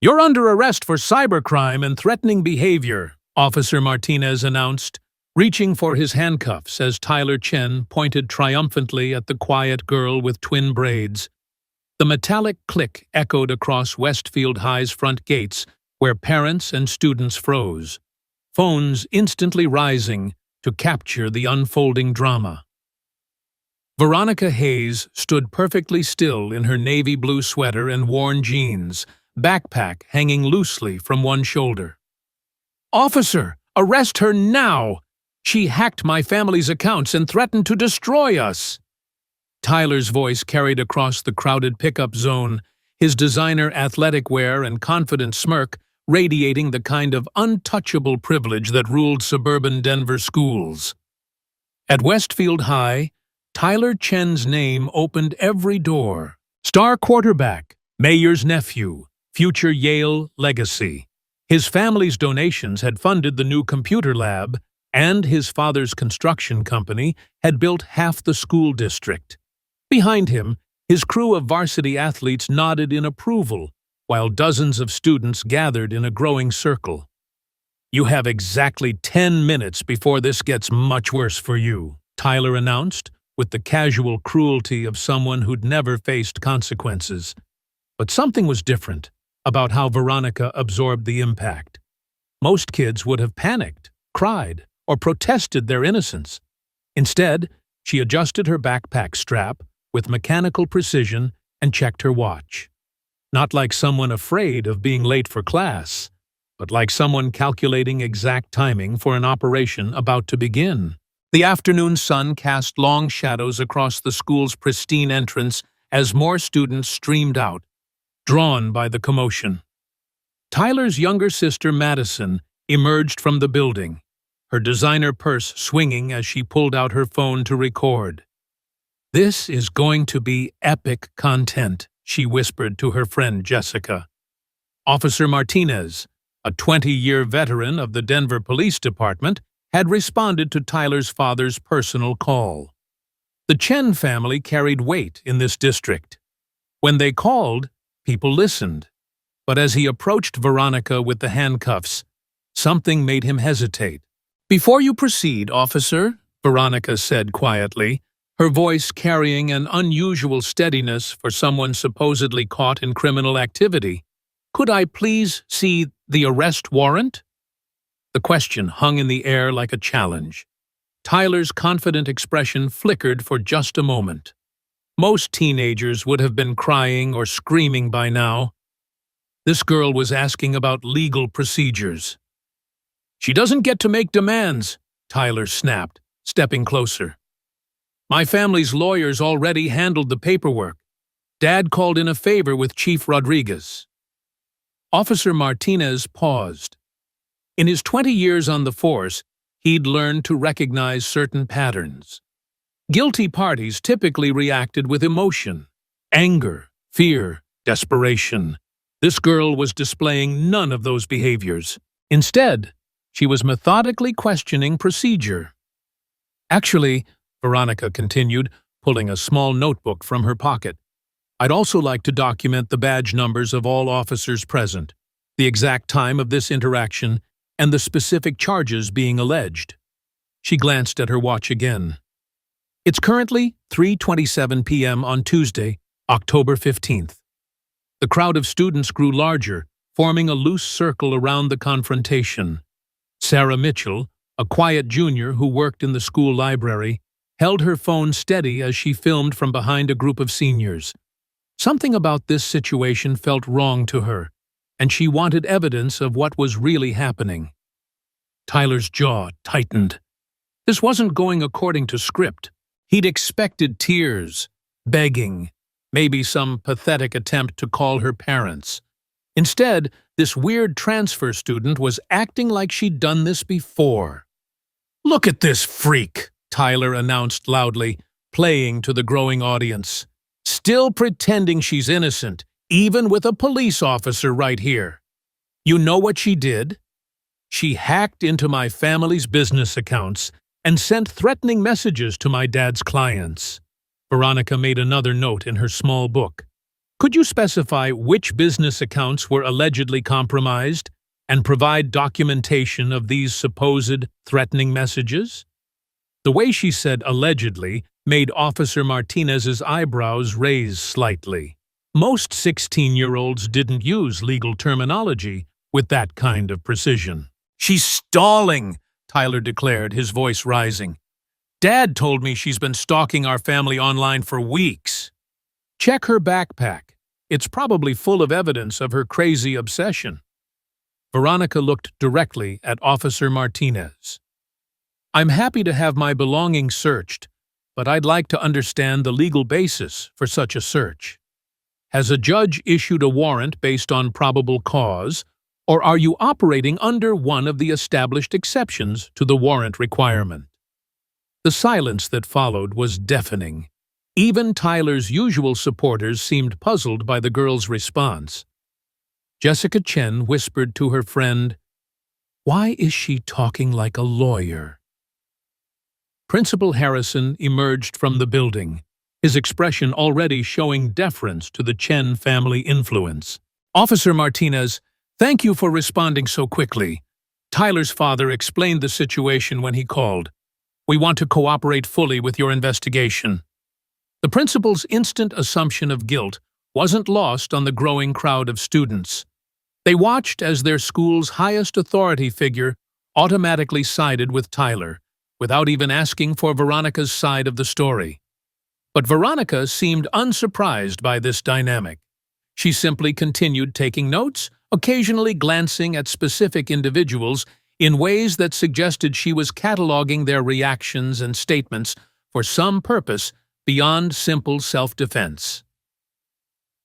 "You're under arrest for cybercrime and threatening behavior," Officer Martinez announced, reaching for his handcuffs as Tyler Chen pointed triumphantly at the quiet girl with twin braids. The metallic click echoed across Westfield High's front gates, where parents and students froze, phones instantly rising to capture the unfolding drama. Veronica Hayes stood perfectly still in her navy blue sweater and worn jeans, backpack hanging loosely from one shoulder. "Officer, arrest her now! She hacked my family's accounts and threatened to destroy us!" Tyler's voice carried across the crowded pickup zone, his designer athletic wear and confident smirk radiating the kind of untouchable privilege that ruled suburban Denver schools. At Westfield High, Tyler Chen's name opened every door. Star quarterback, mayor's nephew, future Yale legacy. His family's donations had funded the new computer lab, and his father's construction company had built half the school district. Behind him, his crew of varsity athletes nodded in approval, while dozens of students gathered in a growing circle. "You have exactly 10 minutes before this gets much worse for you," Tyler announced, with the casual cruelty of someone who'd never faced consequences. But something was different about how Veronica absorbed the impact. Most kids would have panicked, cried, or protested their innocence. Instead, she adjusted her backpack strap with mechanical precision and checked her watch. Not like someone afraid of being late for class, but like someone calculating exact timing for an operation about to begin. The afternoon sun cast long shadows across the school's pristine entrance as more students streamed out, drawn by the commotion. Tyler's younger sister, Madison, emerged from the building, her designer purse swinging as she pulled out her phone to record. "This is going to be epic content," she whispered to her friend Jessica. Officer Martinez, a 20-year veteran of the Denver Police Department, had responded to Tyler's father's personal call. The Chen family carried weight in this district. When they called, people listened. But as he approached Veronica with the handcuffs, something made him hesitate. "Before you proceed, officer," Veronica said quietly, her voice carrying an unusual steadiness for someone supposedly caught in criminal activity, "could I please see the arrest warrant?" The question hung in the air like a challenge. Tyler's confident expression flickered for just a moment. Most teenagers would have been crying or screaming by now. This girl was asking about legal procedures. "She doesn't get to make demands," Tyler snapped, stepping closer. "My family's lawyers already handled the paperwork. Dad called in a favor with Chief Rodriguez." Officer Martinez paused. In his 20 years on the force, he'd learned to recognize certain patterns. Guilty parties typically reacted with emotion, anger, fear, desperation. This girl was displaying none of those behaviors. Instead, she was methodically questioning procedure. "Actually," Veronica continued, pulling a small notebook from her pocket, "I'd also like to document the badge numbers of all officers present, the exact time of this interaction, and the specific charges being alleged." She glanced at her watch again. "It's currently 3:27 p.m. on Tuesday, October 15th. The crowd of students grew larger, forming a loose circle around the confrontation. Sarah Mitchell, a quiet junior who worked in the school library, held her phone steady as she filmed from behind a group of seniors. Something about this situation felt wrong to her, and she wanted evidence of what was really happening. Tyler's jaw tightened. This wasn't going according to script. He'd expected tears, begging, maybe some pathetic attempt to call her parents. Instead, this weird transfer student was acting like she'd done this before. "Look at this freak," Tyler announced loudly, playing to the growing audience. "Still pretending she's innocent, even with a police officer right here. You know what she did? She hacked into my family's business accounts and sent threatening messages to my dad's clients." Veronica made another note in her small book. Could you specify which business accounts were allegedly compromised and provide documentation of these supposed threatening messages? The way she said allegedly made Officer Martinez's eyebrows raise slightly. Most 16-year-olds didn't use legal terminology with that kind of precision. "She's stalling," Tyler declared, his voice rising. "Dad told me she's been stalking our family online for weeks." "Check her backpack. It's probably full of evidence of her crazy obsession." Veronica looked directly at Officer Martinez. "I'm happy to have my belongings searched, but I'd like to understand the legal basis for such a search. Has a judge issued a warrant based on probable cause, or are you operating under one of the established exceptions to the warrant requirement?" The silence that followed was deafening. Even Tyler's usual supporters seemed puzzled by the girl's response. Jessica Chen whispered to her friend, "Why is she talking like a lawyer?" Principal Harrison emerged from the building, his expression already showing deference to the Chen family influence. "Officer Martinez, thank you for responding so quickly. Tyler's father explained the situation when he called. We want to cooperate fully with your investigation." The principal's instant assumption of guilt wasn't lost on the growing crowd of students. They watched as their school's highest authority figure automatically sided with Tyler, without even asking for Veronica's side of the story. But Veronica seemed unsurprised by this dynamic. She simply continued taking notes, occasionally glancing at specific individuals in ways that suggested she was cataloging their reactions and statements for some purpose beyond simple self-defense.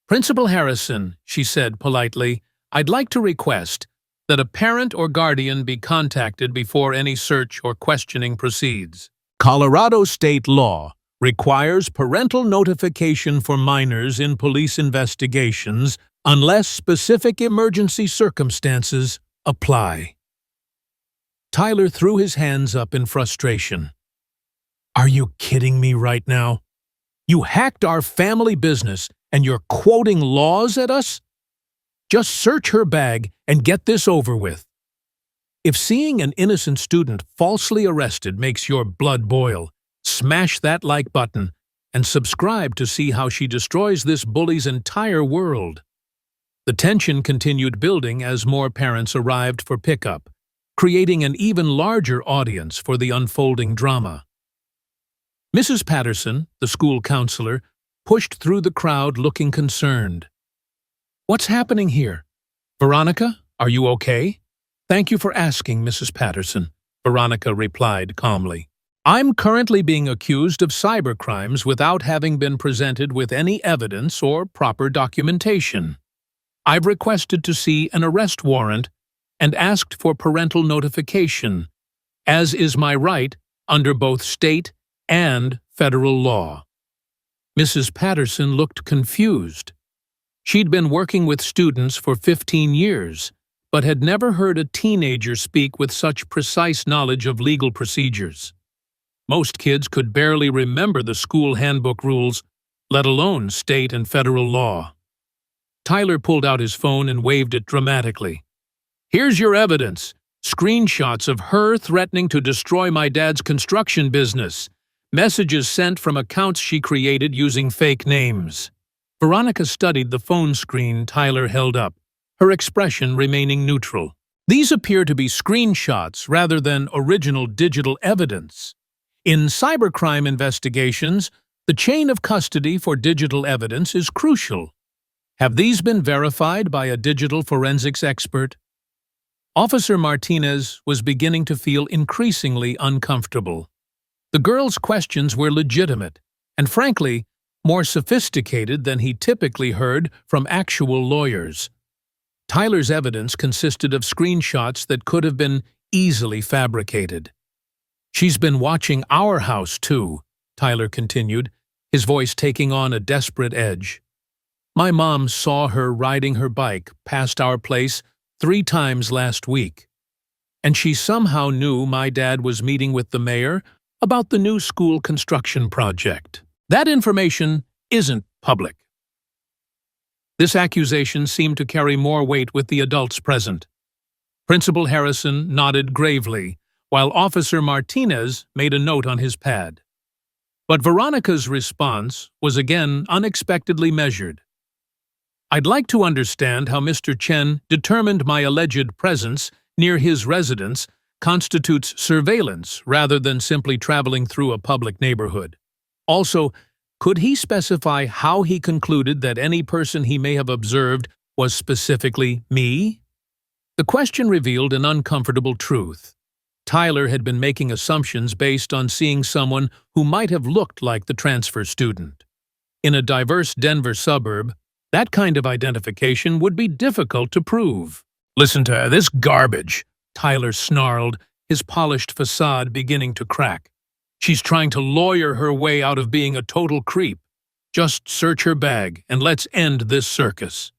"Principal Harrison," she said politely, "I'd like to request that a parent or guardian be contacted before any search or questioning proceeds. Colorado state law requires parental notification for minors in police investigations unless specific emergency circumstances apply." Tyler threw his hands up in frustration. "Are you kidding me right now? You hacked our family business and you're quoting laws at us? Just search her bag and get this over with." If seeing an innocent student falsely arrested makes your blood boil, smash that like button and subscribe to see how she destroys this bully's entire world. The tension continued building as more parents arrived for pickup, creating an even larger audience for the unfolding drama. Mrs. Patterson, the school counselor, pushed through the crowd looking concerned. "What's happening here? Veronica, are you okay?" "Thank you for asking, Mrs. Patterson," Veronica replied calmly. "I'm currently being accused of cybercrimes without having been presented with any evidence or proper documentation. I've requested to see an arrest warrant and asked for parental notification, as is my right under both state and federal law." Mrs. Patterson looked confused. She'd been working with students for 15 years, but had never heard a teenager speak with such precise knowledge of legal procedures. Most kids could barely remember the school handbook rules, let alone state and federal law. Tyler pulled out his phone and waved it dramatically. "Here's your evidence. Screenshots of her threatening to destroy my dad's construction business. Messages sent from accounts she created using fake names." Veronica studied the phone screen Tyler held up, her expression remaining neutral. "These appear to be screenshots rather than original digital evidence. In cybercrime investigations, the chain of custody for digital evidence is crucial. Have these been verified by a digital forensics expert?" Officer Martinez was beginning to feel increasingly uncomfortable. The girl's questions were legitimate, and frankly, more sophisticated than he typically heard from actual lawyers. Tyler's evidence consisted of screenshots that could have been easily fabricated. "She's been watching our house, too," Tyler continued, his voice taking on a desperate edge. "My mom saw her riding her bike past our place 3 times last week. And she somehow knew my dad was meeting with the mayor about the new school construction project. That information isn't public." This accusation seemed to carry more weight with the adults present. Principal Harrison nodded gravely, while Officer Martinez made a note on his pad. But Veronica's response was again unexpectedly measured. "I'd like to understand how Mr. Chen determined my alleged presence near his residence constitutes surveillance rather than simply traveling through a public neighborhood. Also, could he specify how he concluded that any person he may have observed was specifically me?" The question revealed an uncomfortable truth. Tyler had been making assumptions based on seeing someone who might have looked like the transfer student. In a diverse Denver suburb, that kind of identification would be difficult to prove. "Listen to this garbage," Tyler snarled, his polished facade beginning to crack. "She's trying to lawyer her way out of being a total creep. Just search her bag and let's end this circus."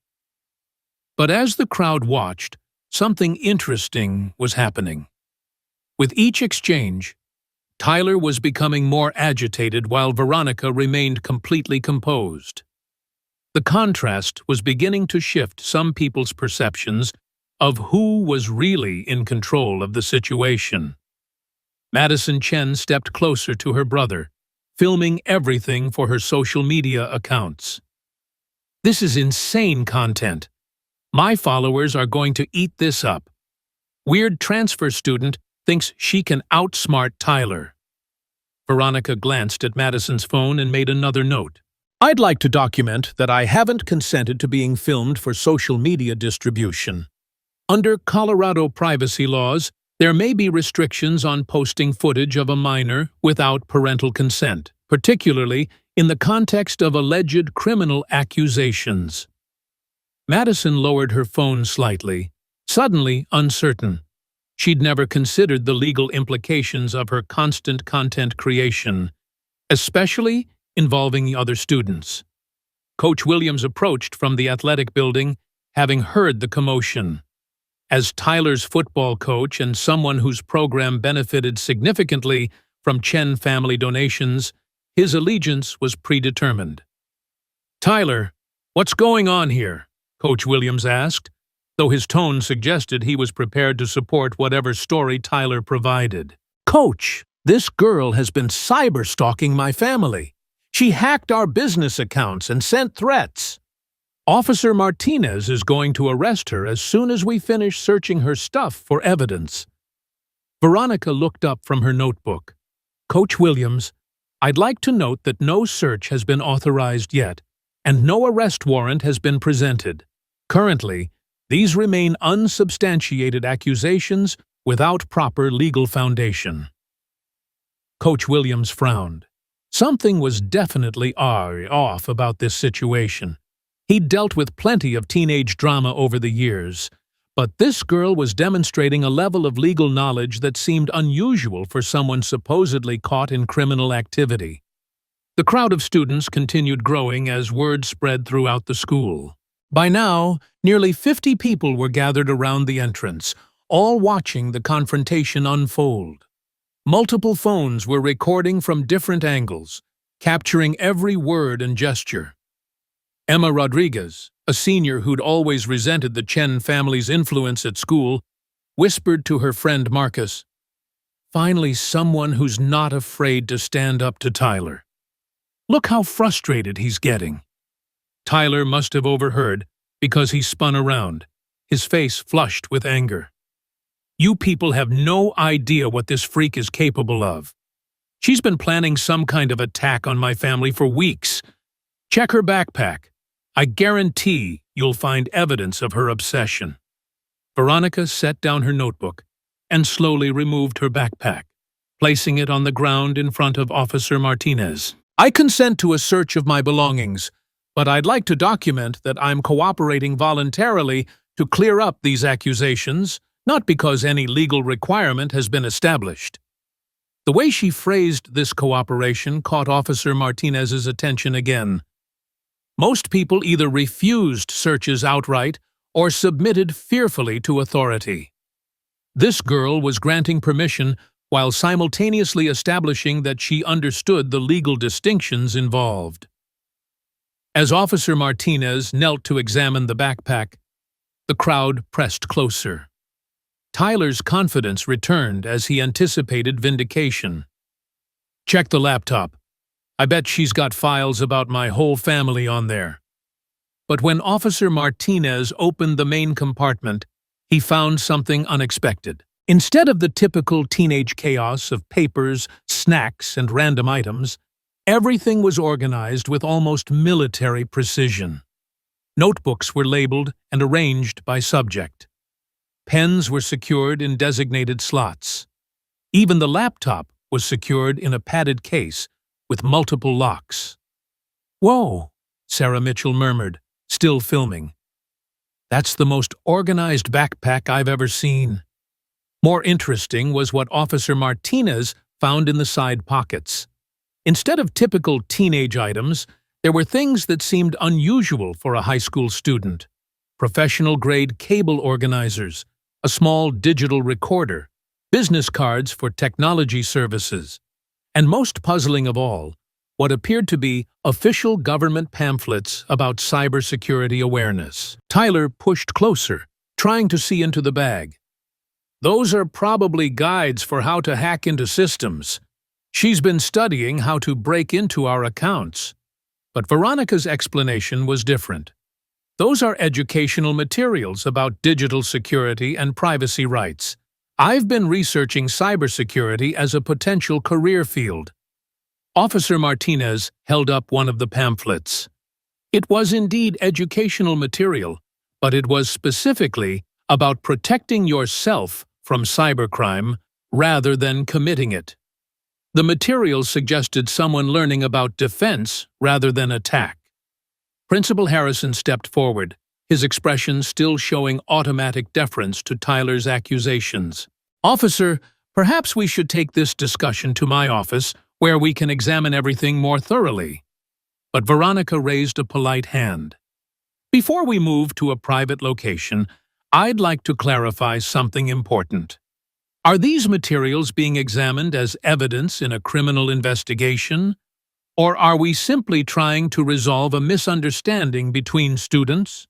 But as the crowd watched, something interesting was happening. With each exchange, Tyler was becoming more agitated while Veronica remained completely composed. The contrast was beginning to shift some people's perceptions of who was really in control of the situation. Madison Chen stepped closer to her brother, filming everything for her social media accounts. "This is insane content. My followers are going to eat this up. Weird transfer student thinks she can outsmart Tyler." Veronica glanced at Madison's phone and made another note. "I'd like to document that I haven't consented to being filmed for social media distribution. Under Colorado privacy laws, there may be restrictions on posting footage of a minor without parental consent, particularly in the context of alleged criminal accusations." Madison lowered her phone slightly, suddenly uncertain. She'd never considered the legal implications of her constant content creation, especially involving other students. Coach Williams approached from the athletic building, having heard the commotion. As Tyler's football coach and someone whose program benefited significantly from Chen family donations, his allegiance was predetermined. "Tyler, what's going on here?" Coach Williams asked, though his tone suggested he was prepared to support whatever story Tyler provided. "Coach, this girl has been cyber-stalking my family. She hacked our business accounts and sent threats. Officer Martinez is going to arrest her as soon as we finish searching her stuff for evidence." Veronica looked up from her notebook. "Coach Williams, I'd like to note that no search has been authorized yet, and no arrest warrant has been presented. Currently, these remain unsubstantiated accusations without proper legal foundation." Coach Williams frowned. Something was definitely off about this situation. He'd dealt with plenty of teenage drama over the years, but this girl was demonstrating a level of legal knowledge that seemed unusual for someone supposedly caught in criminal activity. The crowd of students continued growing as word spread throughout the school. By now, nearly 50 people were gathered around the entrance, all watching the confrontation unfold. Multiple phones were recording from different angles, capturing every word and gesture. Emma Rodriguez, a senior who'd always resented the Chen family's influence at school, whispered to her friend Marcus, "Finally someone who's not afraid to stand up to Tyler. Look how frustrated he's getting." Tyler must have overheard because he spun around, his face flushed with anger. "You people have no idea what this freak is capable of. She's been planning some kind of attack on my family for weeks. Check her backpack. I guarantee you'll find evidence of her obsession." Veronica set down her notebook and slowly removed her backpack, placing it on the ground in front of Officer Martinez. "I consent to a search of my belongings, but I'd like to document that I'm cooperating voluntarily to clear up these accusations, not because any legal requirement has been established." The way she phrased this cooperation caught Officer Martinez's attention again. Most people either refused searches outright or submitted fearfully to authority. This girl was granting permission while simultaneously establishing that she understood the legal distinctions involved. As Officer Martinez knelt to examine the backpack, the crowd pressed closer. Tyler's confidence returned as he anticipated vindication. "Check the laptop. I bet she's got files about my whole family on there." But when Officer Martinez opened the main compartment, he found something unexpected. Instead of the typical teenage chaos of papers, snacks, and random items, everything was organized with almost military precision. Notebooks were labeled and arranged by subject. Pens were secured in designated slots. Even the laptop was secured in a padded case with multiple locks. "Whoa," Sarah Mitchell murmured, still filming. "That's the most organized backpack I've ever seen." More interesting was what Officer Martinez found in the side pockets. Instead of typical teenage items, there were things that seemed unusual for a high school student. Professional-grade cable organizers, a small digital recorder, business cards for technology services, and most puzzling of all, what appeared to be official government pamphlets about cybersecurity awareness. Tyler pushed closer, trying to see into the bag. "Those are probably guides for how to hack into systems. She's been studying how to break into our accounts." But Veronica's explanation was different. "Those are educational materials about digital security and privacy rights. I've been researching cybersecurity as a potential career field." Officer Martinez held up one of the pamphlets. It was indeed educational material, but it was specifically about protecting yourself from cybercrime rather than committing it. The material suggested someone learning about defense rather than attack. Principal Harrison stepped forward, his expression still showing automatic deference to Tyler's accusations. "Officer, perhaps we should take this discussion to my office, where we can examine everything more thoroughly." But Veronica raised a polite hand. "Before we move to a private location, I'd like to clarify something important. Are these materials being examined as evidence in a criminal investigation, or are we simply trying to resolve a misunderstanding between students?"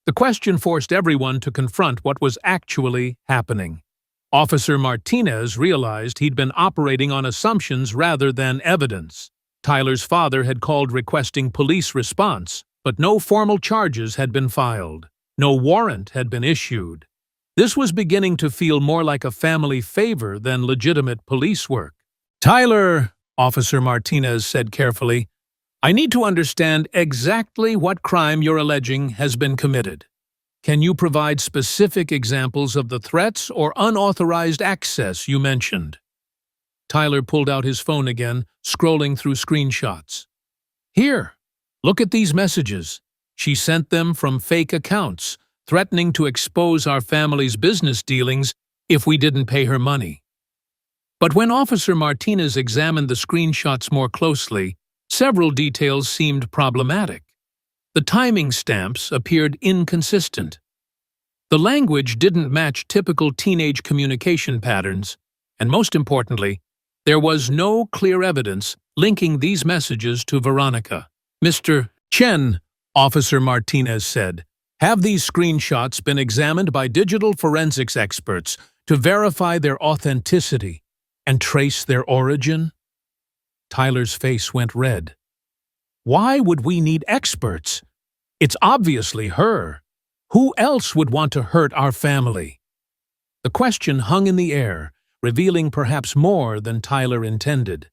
The question forced everyone to confront what was actually happening. Officer Martinez realized he'd been operating on assumptions rather than evidence. Tyler's father had called requesting police response, but no formal charges had been filed. No warrant had been issued. This was beginning to feel more like a family favor than legitimate police work. "Tyler," Officer Martinez said carefully, "I need to understand exactly what crime you're alleging has been committed. Can you provide specific examples of the threats or unauthorized access you mentioned?" Tyler pulled out his phone again, scrolling through screenshots. "Here, look at these messages. She sent them from fake accounts, threatening to expose our family's business dealings if we didn't pay her money." But when Officer Martinez examined the screenshots more closely, several details seemed problematic. The timing stamps appeared inconsistent. The language didn't match typical teenage communication patterns, and most importantly, there was no clear evidence linking these messages to Veronica. "Mr. Chen," Officer Martinez said, "have these screenshots been examined by digital forensics experts to verify their authenticity and trace their origin?" Tyler's face went red. "Why would we need experts? It's obviously her. Who else would want to hurt our family?" The question hung in the air, revealing perhaps more than Tyler intended.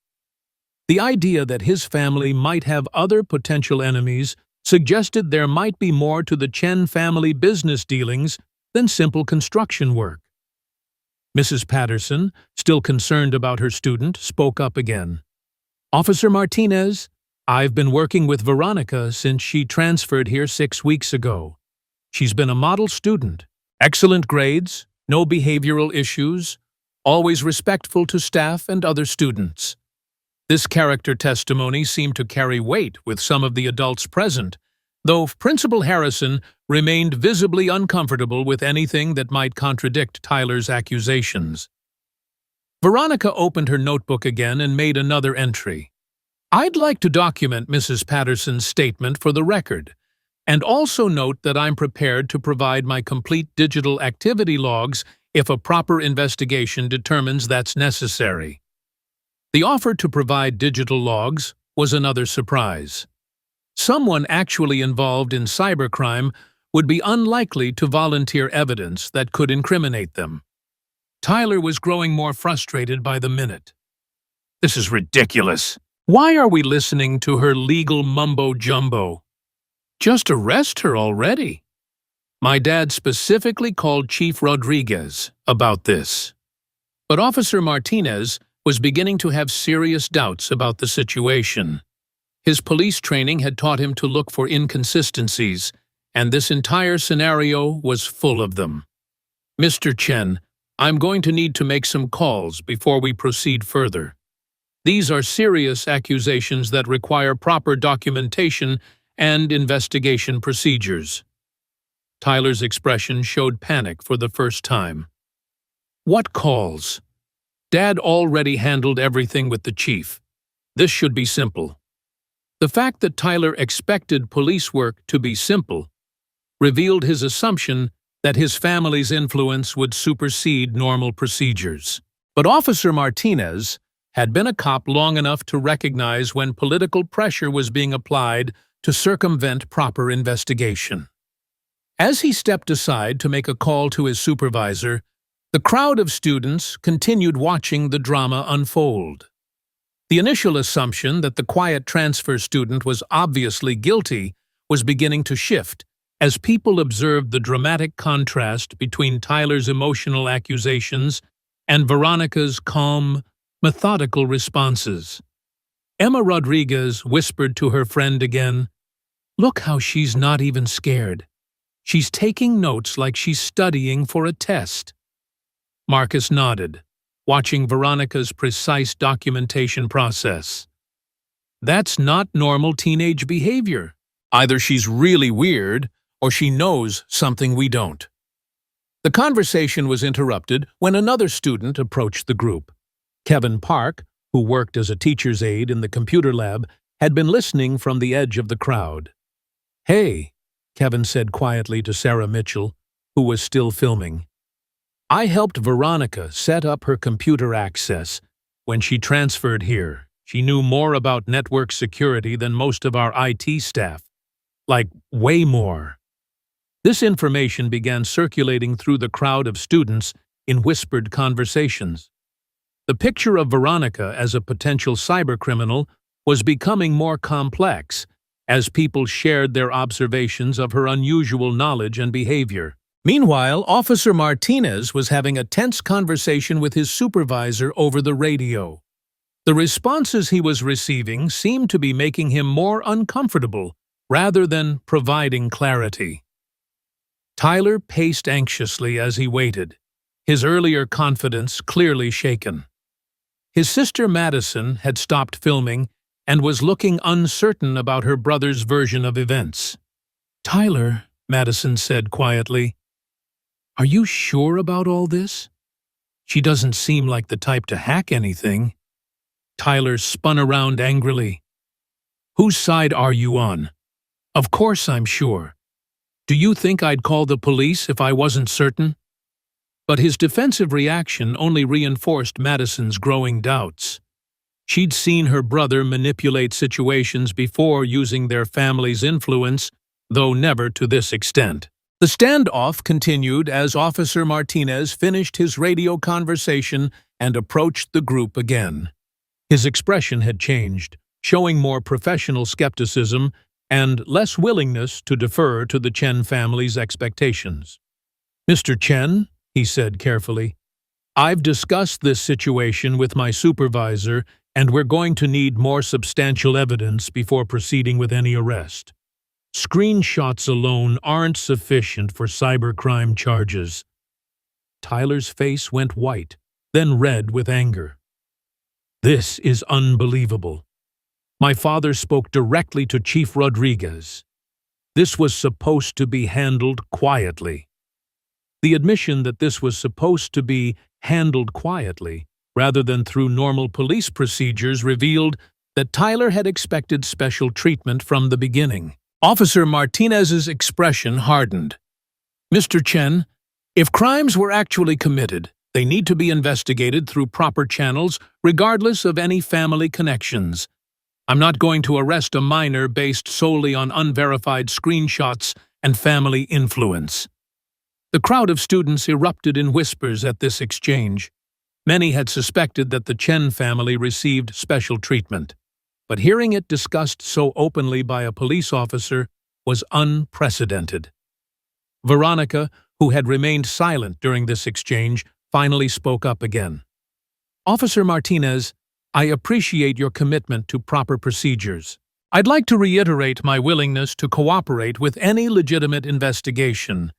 The idea that his family might have other potential enemies suggested there might be more to the Chen family business dealings than simple construction work. Mrs. Patterson, still concerned about her student, spoke up again. "Officer Martinez, I've been working with Veronica since she transferred here 6 weeks ago. She's been a model student, excellent grades, no behavioral issues, always respectful to staff and other students." This character testimony seemed to carry weight with some of the adults present, though Principal Harrison remained visibly uncomfortable with anything that might contradict Tyler's accusations. Veronica opened her notebook again and made another entry. I'd like to document Mrs. Patterson's statement for the record, and also note that I'm prepared to provide my complete digital activity logs if a proper investigation determines that's necessary. The offer to provide digital logs was another surprise. Someone actually involved in cybercrime would be unlikely to volunteer evidence that could incriminate them. Tyler was growing more frustrated by the minute. This is ridiculous. Why are we listening to her legal mumbo-jumbo? Just arrest her already. My dad specifically called Chief Rodriguez about this. But Officer Martinez was beginning to have serious doubts about the situation. His police training had taught him to look for inconsistencies, and this entire scenario was full of them. Mr. Chen, I'm going to need to make some calls before we proceed further. These are serious accusations that require proper documentation and investigation procedures. Tyler's expression showed panic for the first time. What calls? Dad already handled everything with the chief. This should be simple. The fact that Tyler expected police work to be simple revealed his assumption that his family's influence would supersede normal procedures. But Officer Martinez had been a cop long enough to recognize when political pressure was being applied to circumvent proper investigation. As he stepped aside to make a call to his supervisor, the crowd of students continued watching the drama unfold. The initial assumption that the quiet transfer student was obviously guilty was beginning to shift as people observed the dramatic contrast between Tyler's emotional accusations and Veronica's calm, methodical responses. Emma Rodriguez whispered to her friend again, "Look how she's not even scared. She's taking notes like she's studying for a test." Marcus nodded, watching Veronica's precise documentation process. That's not normal teenage behavior. Either she's really weird or she knows something we don't. The conversation was interrupted when another student approached the group. Kevin Park, who worked as a teacher's aide in the computer lab, had been listening from the edge of the crowd. "Hey," Kevin said quietly to Sarah Mitchell, who was still filming. "I helped Veronica set up her computer access when she transferred here. She knew more about network security than most of our IT staff. Like, way more." This information began circulating through the crowd of students in whispered conversations. The picture of Veronica as a potential cybercriminal was becoming more complex as people shared their observations of her unusual knowledge and behavior. Meanwhile, Officer Martinez was having a tense conversation with his supervisor over the radio. The responses he was receiving seemed to be making him more uncomfortable rather than providing clarity. Tyler paced anxiously as he waited, his earlier confidence clearly shaken. His sister Madison had stopped filming and was looking uncertain about her brother's version of events. "Tyler," Madison said quietly, "are you sure about all this? She doesn't seem like the type to hack anything." Tyler spun around angrily. "Whose side are you on?" "Of course I'm sure. Do you think I'd call the police if I wasn't certain?" But his defensive reaction only reinforced Madison's growing doubts. She'd seen her brother manipulate situations before using their family's influence, though never to this extent. The standoff continued as Officer Martinez finished his radio conversation and approached the group again. His expression had changed, showing more professional skepticism and less willingness to defer to the Chen family's expectations. "Mr. Chen," he said carefully, "I've discussed this situation with my supervisor, and we're going to need more substantial evidence before proceeding with any arrest. Screenshots alone aren't sufficient for cybercrime charges." Tyler's face went white, then red with anger. "This is unbelievable. My father spoke directly to Chief Rodriguez. This was supposed to be handled quietly." The admission that this was supposed to be handled quietly, rather than through normal police procedures, revealed that Tyler had expected special treatment from the beginning. Officer Martinez's expression hardened. "Mr. Chen, if crimes were actually committed, they need to be investigated through proper channels, regardless of any family connections. I'm not going to arrest a minor based solely on unverified screenshots and family influence." The crowd of students erupted in whispers at this exchange. Many had suspected that the Chen family received special treatment, but hearing it discussed so openly by a police officer was unprecedented. Veronica, who had remained silent during this exchange, finally spoke up again. "Officer Martinez, I appreciate your commitment to proper procedures. I'd like to reiterate my willingness to cooperate with any legitimate investigation,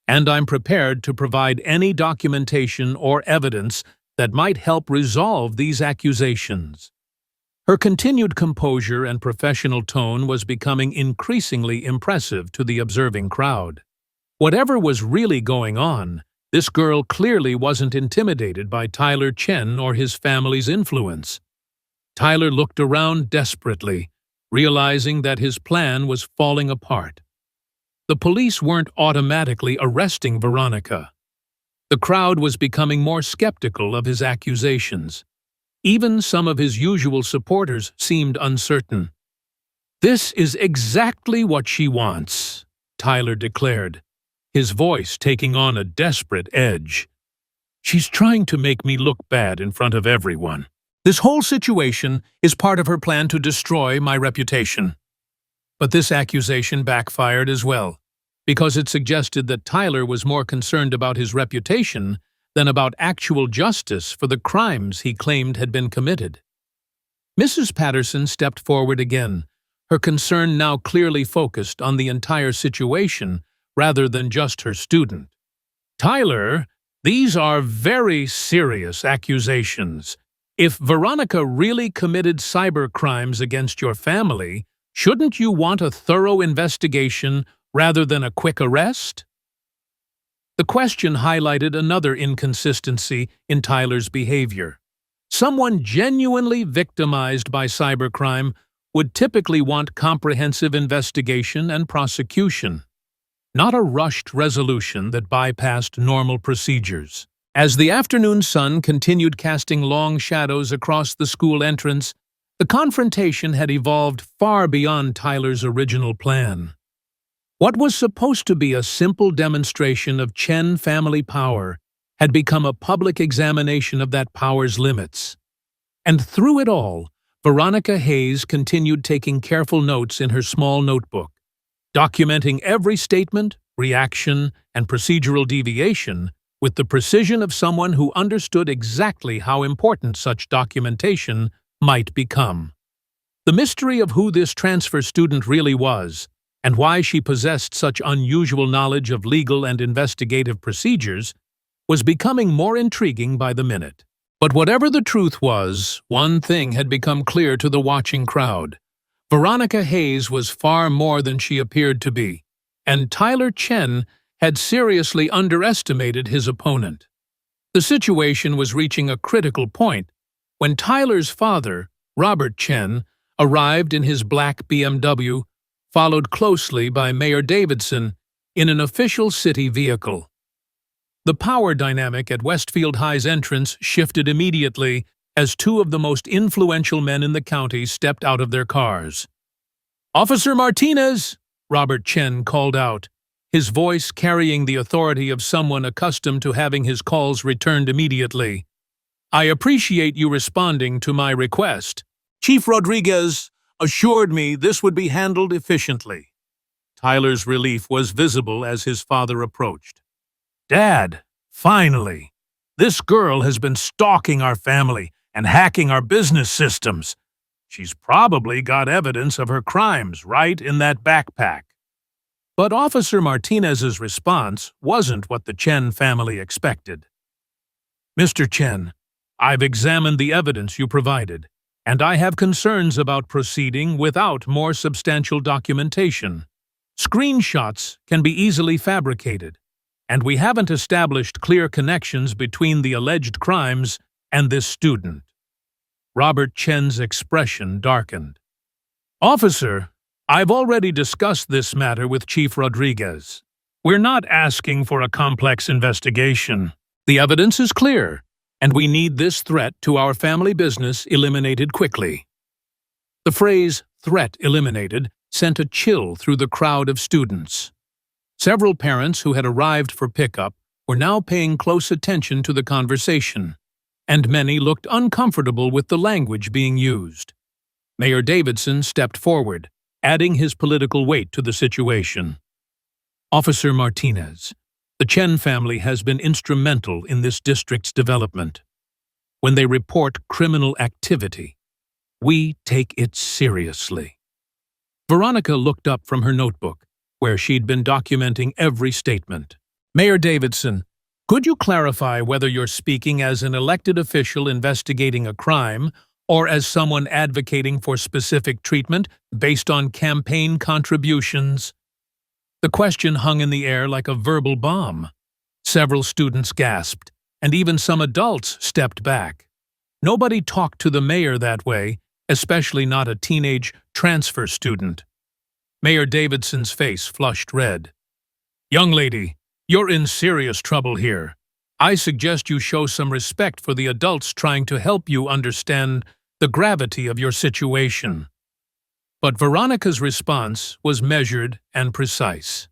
and I'm prepared to provide any documentation or evidence that might help resolve these accusations." Her continued composure and professional tone was becoming increasingly impressive to the observing crowd. Whatever was really going on, this girl clearly wasn't intimidated by Tyler Chen or his family's influence. Tyler looked around desperately, realizing that his plan was falling apart. The police weren't automatically arresting Veronica. The crowd was becoming more skeptical of his accusations. Even some of his usual supporters seemed uncertain. "This is exactly what she wants," Tyler declared, his voice taking on a desperate edge. "She's trying to make me look bad in front of everyone. This whole situation is part of her plan to destroy my reputation." But this accusation backfired as well, because it suggested that Tyler was more concerned about his reputation than about actual justice for the crimes he claimed had been committed. Mrs. Patterson stepped forward again, her concern now clearly focused on the entire situation rather than just her student. "Tyler, these are very serious accusations. If Veronica really committed cyber crimes against your family, shouldn't you want a thorough investigation rather than a quick arrest?" The question highlighted another inconsistency in Tyler's behavior. Someone genuinely victimized by cybercrime would typically want comprehensive investigation and prosecution, not a rushed resolution that bypassed normal procedures. As the afternoon sun continued casting long shadows across the school entrance, the confrontation had evolved far beyond Tyler's original plan. What was supposed to be a simple demonstration of Chen family power had become a public examination of that power's limits. And through it all, Veronica Hayes continued taking careful notes in her small notebook, documenting every statement, reaction, and procedural deviation with the precision of someone who understood exactly how important such documentation might become. The mystery of who this transfer student really was, and why she possessed such unusual knowledge of legal and investigative procedures, was becoming more intriguing by the minute. But whatever the truth was, one thing had become clear to the watching crowd. Veronica Hayes was far more than she appeared to be, and Tyler Chen had seriously underestimated his opponent. The situation was reaching a critical point when Tyler's father, Robert Chen, arrived in his black BMW, followed closely by Mayor Davidson in an official city vehicle. The power dynamic at Westfield High's entrance shifted immediately as two of the most influential men in the county stepped out of their cars. "Officer Martinez!" Robert Chen called out, his voice carrying the authority of someone accustomed to having his calls returned immediately. "I appreciate you responding to my request. Chief Rodriguez assured me this would be handled efficiently." Tyler's relief was visible as his father approached. "Dad, finally! This girl has been stalking our family and hacking our business systems. She's probably got evidence of her crimes right in that backpack." But Officer Martinez's response wasn't what the Chen family expected. "Mr. Chen, I've examined the evidence you provided, and I have concerns about proceeding without more substantial documentation. Screenshots can be easily fabricated, and we haven't established clear connections between the alleged crimes and this student." Robert Chen's expression darkened. "Officer, I've already discussed this matter with Chief Rodriguez. We're not asking for a complex investigation. The evidence is clear, and we need this threat to our family business eliminated quickly." The phrase, "threat eliminated," sent a chill through the crowd of students. Several parents who had arrived for pickup were now paying close attention to the conversation, and many looked uncomfortable with the language being used. Mayor Davidson stepped forward, adding his political weight to the situation. "Officer Martinez, the Chen family has been instrumental in this district's development. When they report criminal activity, we take it seriously." Veronica looked up from her notebook, where she'd been documenting every statement. "Mayor Davidson, could you clarify whether you're speaking as an elected official investigating a crime or as someone advocating for specific treatment based on campaign contributions?" The question hung in the air like a verbal bomb. Several students gasped, and even some adults stepped back. Nobody talked to the mayor that way, especially not a teenage transfer student. Mayor Davidson's face flushed red. "Young lady, you're in serious trouble here. I suggest you show some respect for the adults trying to help you understand the gravity of your situation." But Veronica's response was measured and precise.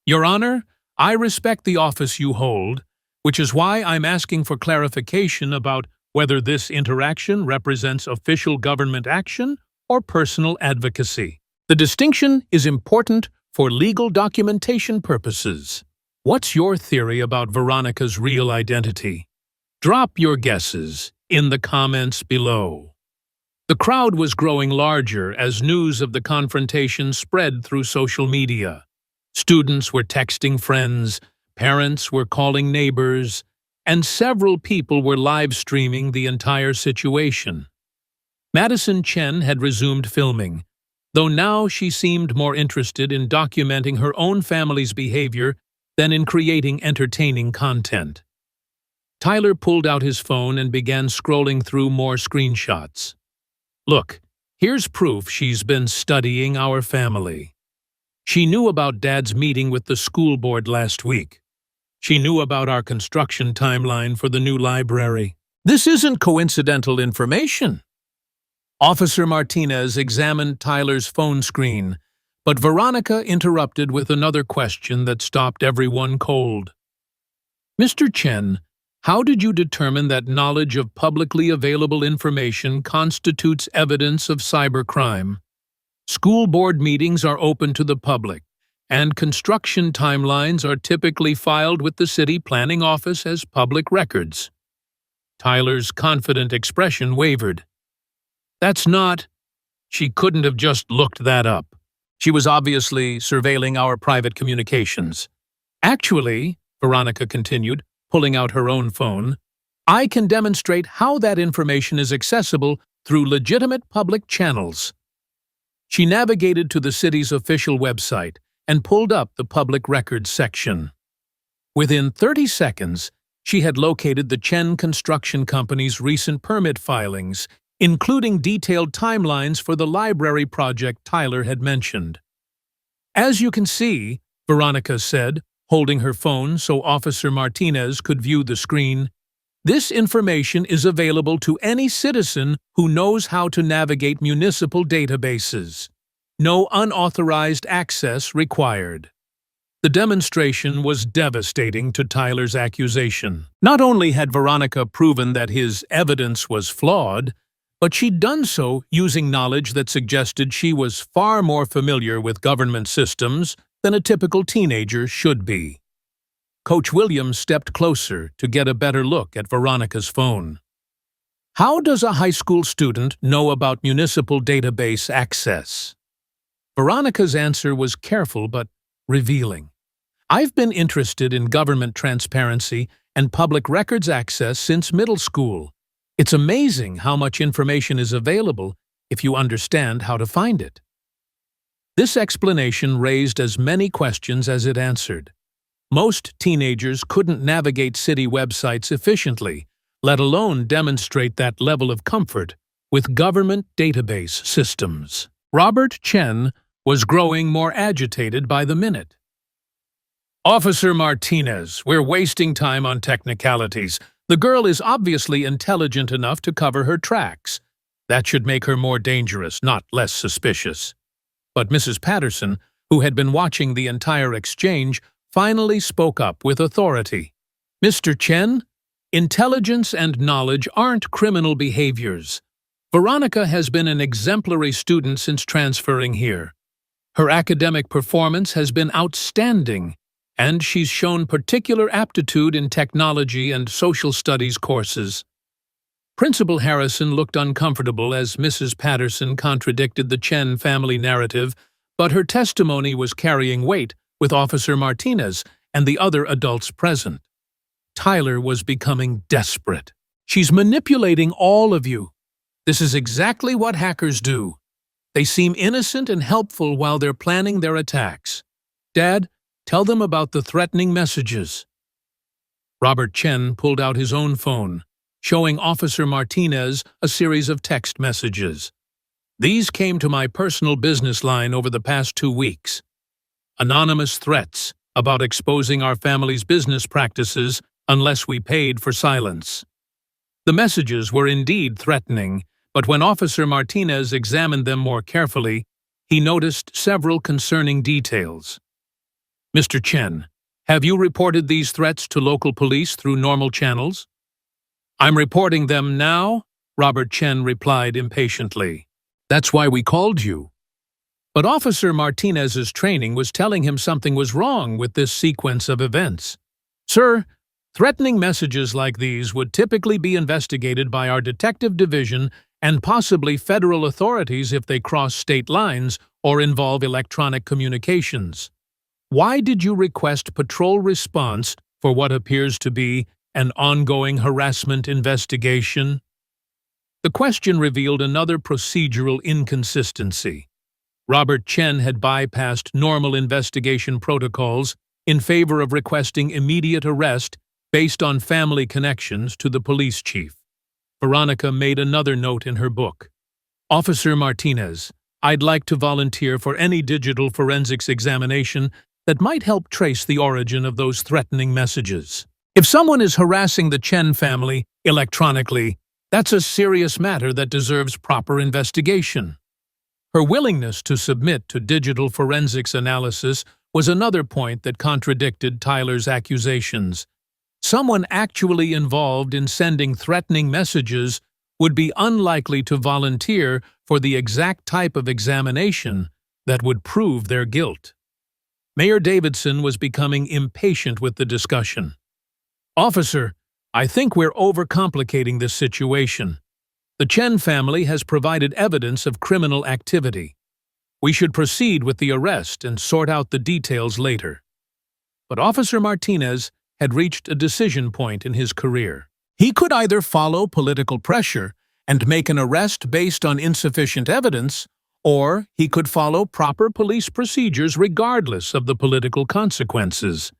"Your Honor, I respect the office you hold, which is why I'm asking for clarification about whether this interaction represents official government action or personal advocacy. The distinction is important for legal documentation purposes. What's your theory about Veronica's real identity? Drop your guesses in the comments below." The crowd was growing larger as news of the confrontation spread through social media. Students were texting friends, parents were calling neighbors, and several people were live-streaming the entire situation. Madison Chen had resumed filming, though now she seemed more interested in documenting her own family's behavior than in creating entertaining content. Tyler pulled out his phone and began scrolling through more screenshots. "Look, here's proof she's been studying our family. She knew about Dad's meeting with the school board last week. She knew about our construction timeline for the new library. This isn't coincidental information." Officer Martinez examined Tyler's phone screen, but Veronica interrupted with another question that stopped everyone cold. "Mr. Chen, how did you determine that knowledge of publicly available information constitutes evidence of cybercrime? School board meetings are open to the public, and construction timelines are typically filed with the city planning office as public records." Tyler's confident expression wavered. "That's not—" She couldn't have just looked that up. She was obviously surveilling our private communications. "Actually," Veronica continued, pulling out her own phone, "I can demonstrate how that information is accessible through legitimate public channels." She navigated to the city's official website and pulled up the public records section. Within 30 seconds, she had located the Chen Construction Company's recent permit filings, including detailed timelines for the library project Tyler had mentioned. "As you can see," Veronica said, holding her phone so Officer Martinez could view the screen, "this information is available to any citizen who knows how to navigate municipal databases. No unauthorized access required." The demonstration was devastating to Tyler's accusation. Not only had Veronica proven that his evidence was flawed, but she'd done so using knowledge that suggested she was far more familiar with government systems than a typical teenager should be. Coach Williams stepped closer to get a better look at Veronica's phone. "How does a high school student know about municipal database access?" Veronica's answer was careful but revealing. "I've been interested in government transparency and public records access since middle school. It's amazing how much information is available if you understand how to find it." This explanation raised as many questions as it answered. Most teenagers couldn't navigate city websites efficiently, let alone demonstrate that level of comfort with government database systems. Robert Chen was growing more agitated by the minute. "Officer Martinez, we're wasting time on technicalities. The girl is obviously intelligent enough to cover her tracks. That should make her more dangerous, not less suspicious." But Mrs. Patterson, who had been watching the entire exchange, finally spoke up with authority. "Mr. Chen, intelligence and knowledge aren't criminal behaviors. Veronica has been an exemplary student since transferring here. Her academic performance has been outstanding, and she's shown particular aptitude in technology and social studies courses." Principal Harrison looked uncomfortable as Mrs. Patterson contradicted the Chen family narrative, but her testimony was carrying weight with Officer Martinez and the other adults present. Tyler was becoming desperate. "She's manipulating all of you. This is exactly what hackers do. They seem innocent and helpful while they're planning their attacks. Dad, tell them about the threatening messages." Robert Chen pulled out his own phone, showing Officer Martinez a series of text messages. "These came to my personal business line over the past 2 weeks. Anonymous threats about exposing our family's business practices unless we paid for silence." The messages were indeed threatening, but when Officer Martinez examined them more carefully, he noticed several concerning details. "Mr. Chen, have you reported these threats to local police through normal channels?" "I'm reporting them now," Robert Chen replied impatiently. "That's why we called you." But Officer Martinez's training was telling him something was wrong with this sequence of events. "Sir, threatening messages like these would typically be investigated by our detective division and possibly federal authorities if they cross state lines or involve electronic communications. Why did you request patrol response for what appears to be an ongoing harassment investigation?" The question revealed another procedural inconsistency. Robert Chen had bypassed normal investigation protocols in favor of requesting immediate arrest based on family connections to the police chief. Veronica made another note in her book. "Officer Martinez, I'd like to volunteer for any digital forensics examination that might help trace the origin of those threatening messages. If someone is harassing the Chen family electronically, that's a serious matter that deserves proper investigation." Her willingness to submit to digital forensics analysis was another point that contradicted Tyler's accusations. Someone actually involved in sending threatening messages would be unlikely to volunteer for the exact type of examination that would prove their guilt. Mayor Davidson was becoming impatient with the discussion. "Officer, I think we're overcomplicating this situation. The Chen family has provided evidence of criminal activity. We should proceed with the arrest and sort out the details later." But Officer Martinez had reached a decision point in his career. He could either follow political pressure and make an arrest based on insufficient evidence, or he could follow proper police procedures regardless of the political consequences.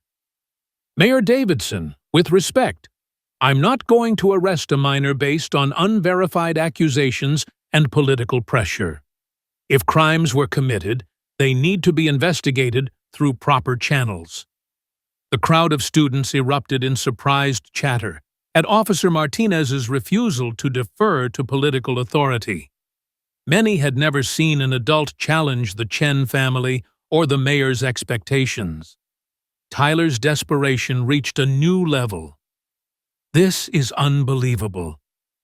"Mayor Davidson, with respect, I'm not going to arrest a minor based on unverified accusations and political pressure. If crimes were committed, they need to be investigated through proper channels." The crowd of students erupted in surprised chatter at Officer Martinez's refusal to defer to political authority. Many had never seen an adult challenge the Chen family or the mayor's expectations. Tyler's desperation reached a new level. "This is unbelievable.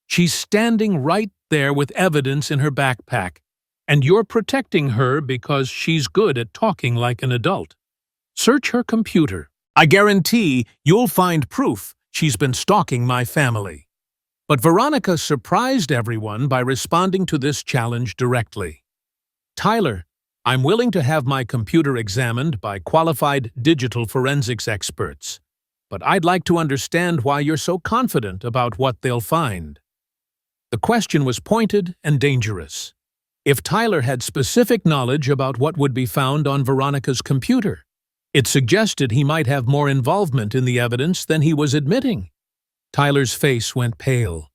She's standing right there with evidence in her backpack, and you're protecting her because she's good at talking like an adult. Search her computer. I guarantee you'll find proof she's been stalking my family." But Veronica surprised everyone by responding to this challenge directly. "Tyler, I'm willing to have my computer examined by qualified digital forensics experts, but I'd like to understand why you're so confident about what they'll find." The question was pointed and dangerous. If Tyler had specific knowledge about what would be found on Veronica's computer, it suggested he might have more involvement in the evidence than he was admitting. Tyler's face went pale.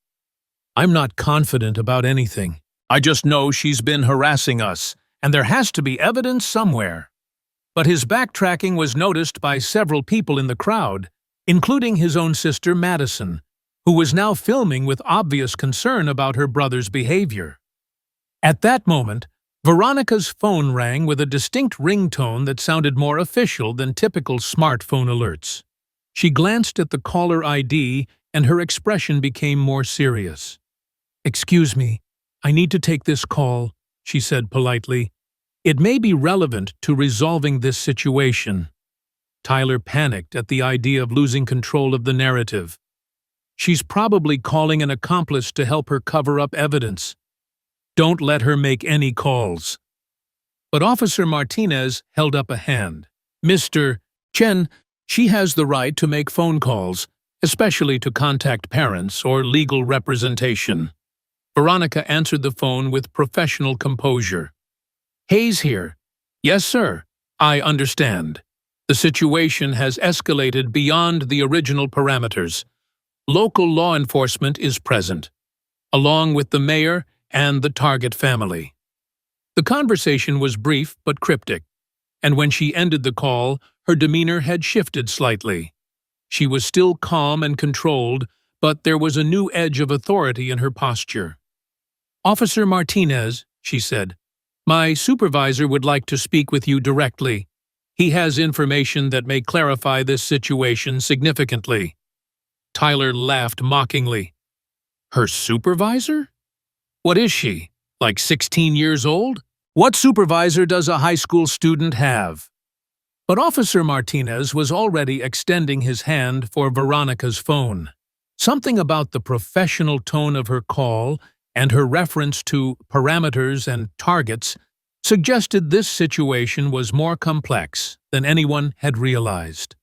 I'm not confident about anything. I just know she's been harassing us, and there has to be evidence somewhere. But his backtracking was noticed by several people in the crowd, including his own sister Madison, who was now filming with obvious concern about her brother's behavior. At that moment, Veronica's phone rang with a distinct ringtone that sounded more official than typical smartphone alerts. She glanced at the caller ID, and her expression became more serious. "Excuse me, I need to take this call," she said politely. "It may be relevant to resolving this situation." Tyler panicked at the idea of losing control of the narrative. She's probably calling an accomplice to help her cover up evidence. Don't let her make any calls. But Officer Martinez held up a hand. "Mr. Chen, she has the right to make phone calls, especially to contact parents or legal representation." Veronica answered the phone with professional composure. "Hayes here." "Yes, sir. I understand. The situation has escalated beyond the original parameters. Local law enforcement is present, along with the mayor and the target family." The conversation was brief but cryptic, and when she ended the call, her demeanor had shifted slightly. She was still calm and controlled, but there was a new edge of authority in her posture. "Officer Martinez," she said, "my supervisor would like to speak with you directly. He has information that may clarify this situation significantly." Tyler laughed mockingly. "Her supervisor? What is she, like 16 years old? What supervisor does a high school student have?" But Officer Martinez was already extending his hand for Veronica's phone. Something about the professional tone of her call and her reference to parameters and targets suggested this situation was more complex than anyone had realized.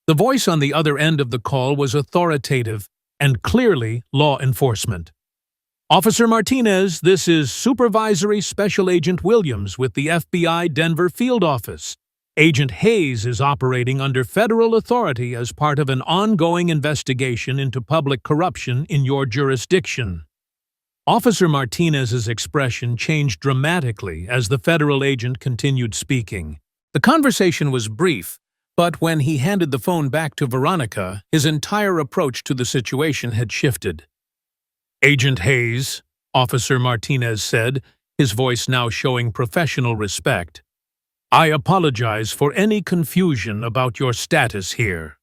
The voice on the other end of the call was authoritative and clearly law enforcement. "Officer Martinez, this is Supervisory Special Agent Williams with the FBI Denver Field Office. Agent Hayes is operating under federal authority as part of an ongoing investigation into public corruption in your jurisdiction." Officer Martinez's expression changed dramatically as the federal agent continued speaking. The conversation was brief, but when he handed the phone back to Veronica, his entire approach to the situation had shifted. "Agent Hayes," Officer Martinez said, his voice now showing professional respect, "I apologize for any confusion about your status here."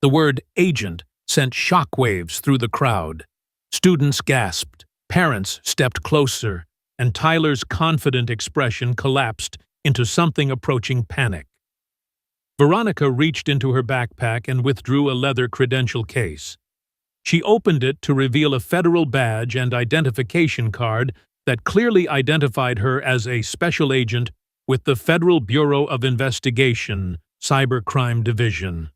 The word agent sent shockwaves through the crowd. Students gasped, parents stepped closer, and Tyler's confident expression collapsed into something approaching panic. Veronica reached into her backpack and withdrew a leather credential case. She opened it to reveal a federal badge and identification card that clearly identified her as a special agent with the Federal Bureau of Investigation, Cybercrime Division.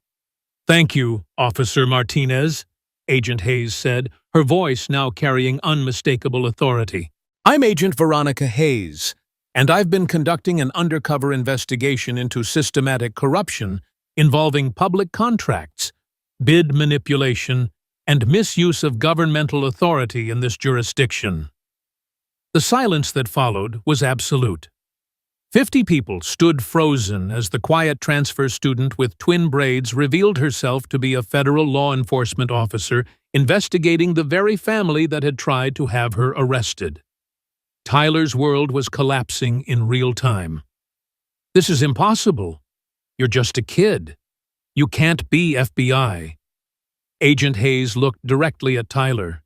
"Thank you, Officer Martinez," Agent Hayes said, her voice now carrying unmistakable authority. "I'm Agent Veronica Hayes, and I've been conducting an undercover investigation into systematic corruption involving public contracts, bid manipulation, and misuse of governmental authority in this jurisdiction." The silence that followed was absolute. 50 people stood frozen as the quiet transfer student with twin braids revealed herself to be a federal law enforcement officer investigating the very family that had tried to have her arrested. Tyler's world was collapsing in real time. "This is impossible. You're just a kid. You can't be FBI." Agent Hayes looked directly at Tyler.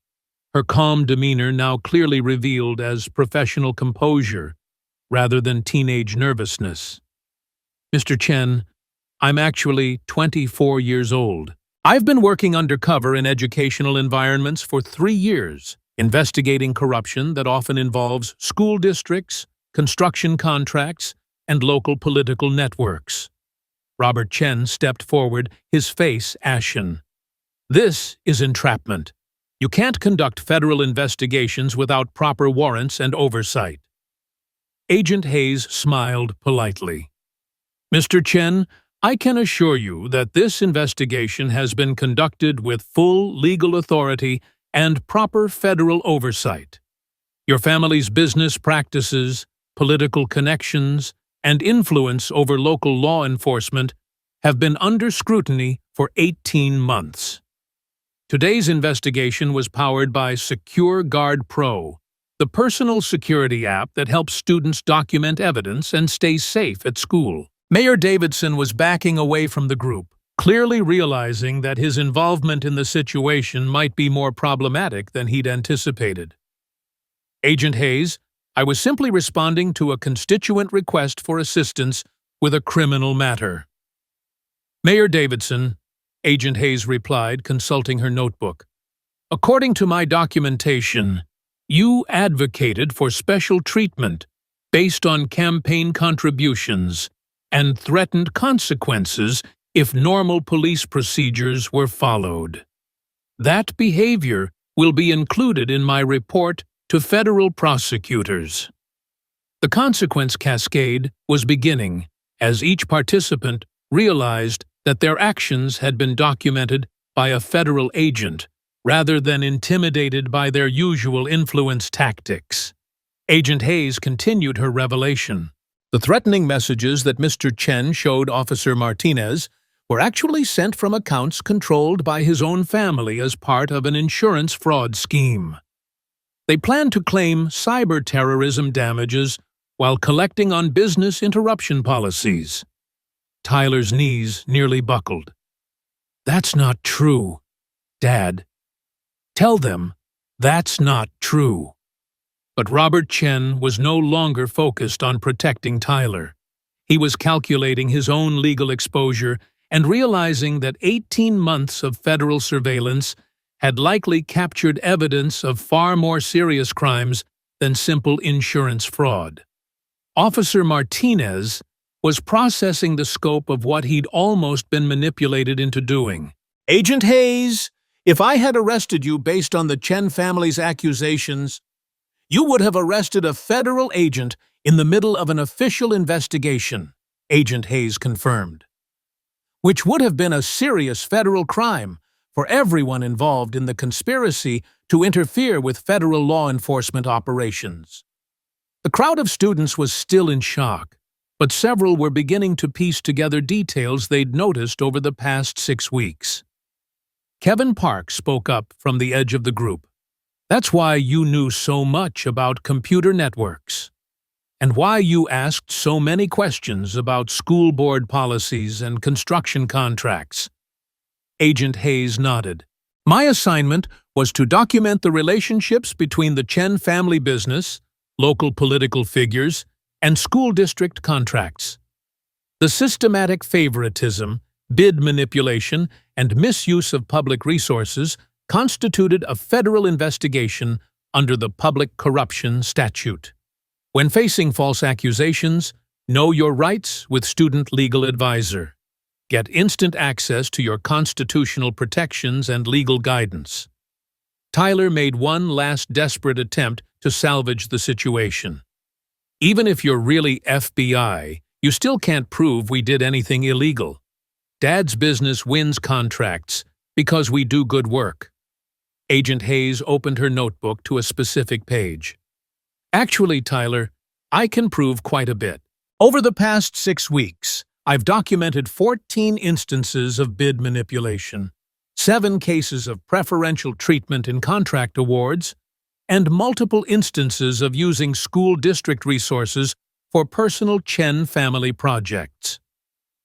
Her calm demeanor now clearly revealed as professional composure rather than teenage nervousness. "Mr. Chen, I'm actually 24 years old. I've been working undercover in educational environments for 3 years, investigating corruption that often involves school districts, construction contracts, and local political networks." Robert Chen stepped forward, his face ashen. "This is entrapment. You can't conduct federal investigations without proper warrants and oversight." Agent Hayes smiled politely. "Mr. Chen, I can assure you that this investigation has been conducted with full legal authority and proper federal oversight. Your family's business practices, political connections, and influence over local law enforcement have been under scrutiny for 18 months. Today's investigation was powered by Secure Guard Pro, the personal security app that helps students document evidence and stay safe at school. Mayor Davidson was backing away from the group, clearly realizing that his involvement in the situation might be more problematic than he'd anticipated. Agent Hayes, I was simply responding to a constituent request for assistance with a criminal matter. Mayor Davidson, Agent Hayes replied, consulting her notebook. According to my documentation, you advocated for special treatment based on campaign contributions and threatened consequences if normal police procedures were followed. That behavior will be included in my report to federal prosecutors. The consequence cascade was beginning as each participant realized that their actions had been documented by a federal agent rather than intimidated by their usual influence tactics. Agent Hayes continued her revelation. The threatening messages that Mr. Chen showed Officer Martinez were actually sent from accounts controlled by his own family as part of an insurance fraud scheme. They planned to claim cyber terrorism damages while collecting on business interruption policies. Tyler's knees nearly buckled. That's not true, Dad. Tell them that's not true. But Robert Chen was no longer focused on protecting Tyler. He was calculating his own legal exposure and realizing that 18 months of federal surveillance had likely captured evidence of far more serious crimes than simple insurance fraud. Officer Martinez was processing the scope of what he'd almost been manipulated into doing. Agent Hayes, if I had arrested you based on the Chen family's accusations, you would have arrested a federal agent in the middle of an official investigation, Agent Hayes confirmed, which would have been a serious federal crime for everyone involved in the conspiracy to interfere with federal law enforcement operations. The crowd of students was still in shock, but several were beginning to piece together details they'd noticed over the past 6 weeks. Kevin Park spoke up from the edge of the group. That's why you knew so much about computer networks, and why you asked so many questions about school board policies and construction contracts. Agent Hayes nodded. My assignment was to document the relationships between the Chen family business, local political figures, and school district contracts. The systematic favoritism, bid manipulation, and misuse of public resources constituted a federal investigation under the Public Corruption Statute. When facing false accusations, know your rights with Student Legal Advisor. Get instant access to your constitutional protections and legal guidance. Tyler made one last desperate attempt to salvage the situation. Even if you're really FBI, you still can't prove we did anything illegal. Dad's business wins contracts because we do good work. Agent Hayes opened her notebook to a specific page. Actually, Tyler, I can prove quite a bit. Over the past 6 weeks, I've documented 14 instances of bid manipulation, 7 cases of preferential treatment in contract awards, and multiple instances of using school district resources for personal Chen family projects.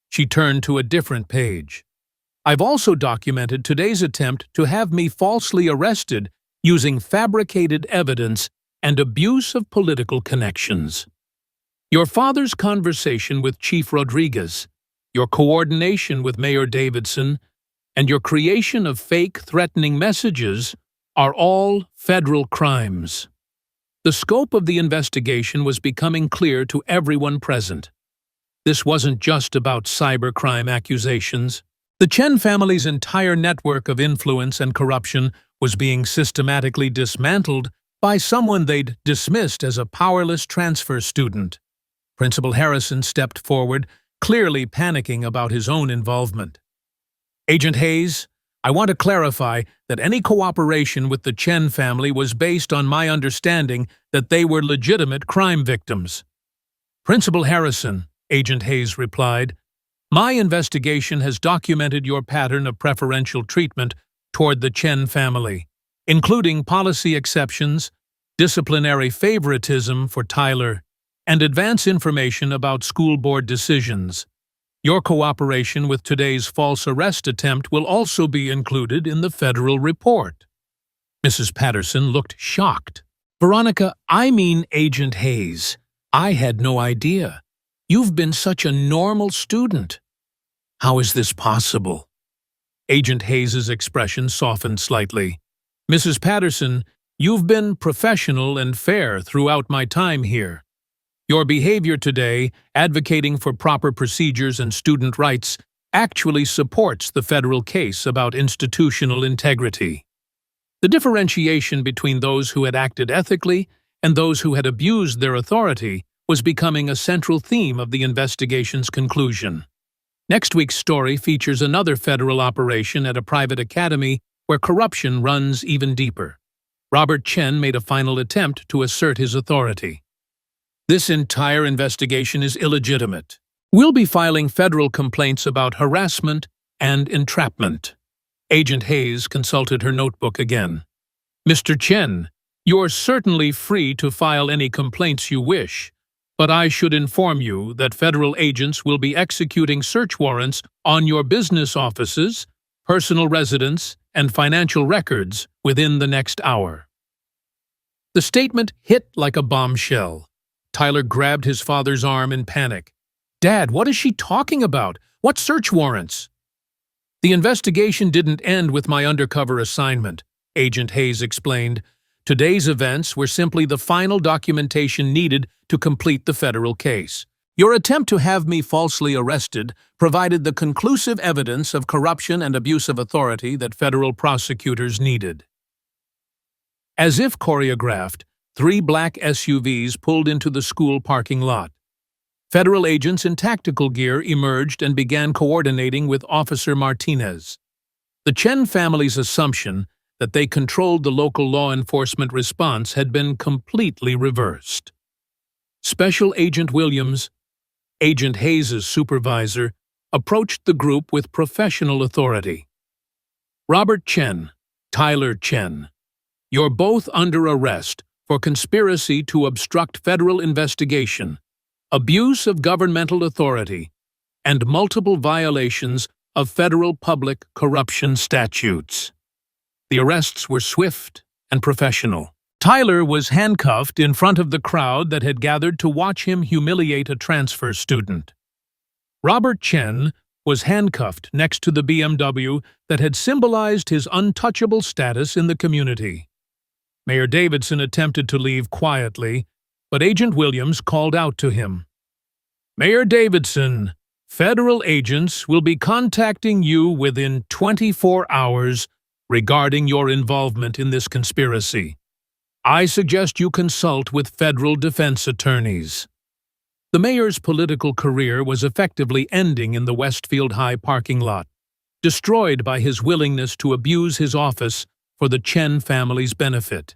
She turned to a different page. I've also documented today's attempt to have me falsely arrested using fabricated evidence and abuse of political connections. Your father's conversation with Chief Rodriguez, your coordination with Mayor Davidson, and your creation of fake threatening messages are all federal crimes. The scope of the investigation was becoming clear to everyone present. This wasn't just about cybercrime accusations. The Chen family's entire network of influence and corruption was being systematically dismantled by someone they'd dismissed as a powerless transfer student. Principal Harrison stepped forward, clearly panicking about his own involvement. "Agent Hayes, I want to clarify that any cooperation with the Chen family was based on my understanding that they were legitimate crime victims." "Principal Harrison," Agent Hayes replied, "my investigation has documented your pattern of preferential treatment toward the Chen family, including policy exceptions, disciplinary favoritism for Tyler, and advance information about school board decisions. Your cooperation with today's false arrest attempt will also be included in the federal report." Mrs. Patterson looked shocked. "Veronica, I mean Agent Hayes. I had no idea. You've been such a normal student. How is this possible?" Agent Hayes's expression softened slightly. "Mrs. Patterson, you've been professional and fair throughout my time here. Your behavior today, advocating for proper procedures and student rights, actually supports the federal case about institutional integrity." The differentiation between those who had acted ethically and those who had abused their authority was becoming a central theme of the investigation's conclusion. Next week's story features another federal operation at a private academy where corruption runs even deeper. Robert Chen made a final attempt to assert his authority. "This entire investigation is illegitimate. We'll be filing federal complaints about harassment and entrapment." Agent Hayes consulted her notebook again. "Mr. Chen, you're certainly free to file any complaints you wish, but I should inform you that federal agents will be executing search warrants on your business offices, personal residence, and financial records within the next hour." The statement hit like a bombshell. Tyler grabbed his father's arm in panic. "Dad, what is she talking about? What search warrants?" "The investigation didn't end with my undercover assignment," Agent Hayes explained. "Today's events were simply the final documentation needed to complete the federal case. Your attempt to have me falsely arrested provided the conclusive evidence of corruption and abuse of authority that federal prosecutors needed." As if choreographed, 3 black SUVs pulled into the school parking lot. Federal agents in tactical gear emerged and began coordinating with Officer Martinez. The Chen family's assumption that they controlled the local law enforcement response had been completely reversed. Special Agent Williams, Agent Hayes' supervisor, approached the group with professional authority. "Robert Chen, Tyler Chen, you're both under arrest for conspiracy to obstruct federal investigation, abuse of governmental authority, and multiple violations of federal public corruption statutes." The arrests were swift and professional. Tyler was handcuffed in front of the crowd that had gathered to watch him humiliate a transfer student. Robert Chen was handcuffed next to the BMW that had symbolized his untouchable status in the community. Mayor Davidson attempted to leave quietly, but Agent Williams called out to him. "Mayor Davidson, federal agents will be contacting you within 24 hours regarding your involvement in this conspiracy. I suggest you consult with federal defense attorneys." The mayor's political career was effectively ending in the Westfield High parking lot, destroyed by his willingness to abuse his office for the Chen family's benefit.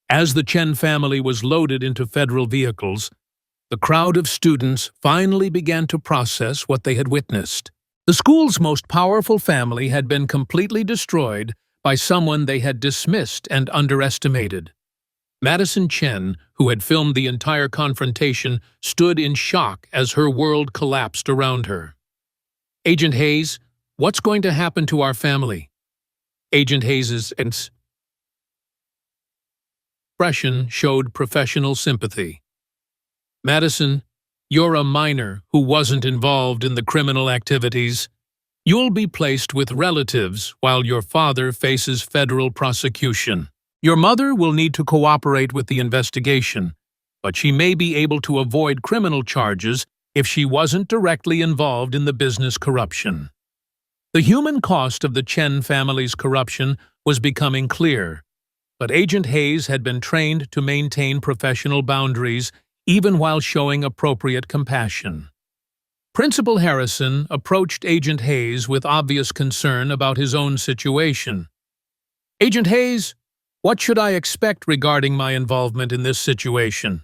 As the Chen family was loaded into federal vehicles, the crowd of students finally began to process what they had witnessed. The school's most powerful family had been completely destroyed by someone they had dismissed and underestimated. Madison Chen, who had filmed the entire confrontation, stood in shock as her world collapsed around her. "Agent Hayes, what's going to happen to our family?" Agent Hayes's expression showed professional sympathy. "Madison, you're a minor who wasn't involved in the criminal activities. You'll be placed with relatives while your father faces federal prosecution. Your mother will need to cooperate with the investigation, but she may be able to avoid criminal charges if she wasn't directly involved in the business corruption." The human cost of the Chen family's corruption was becoming clear, but Agent Hayes had been trained to maintain professional boundaries even while showing appropriate compassion. Principal Harrison approached Agent Hayes with obvious concern about his own situation. "Agent Hayes, what should I expect regarding my involvement in this situation?"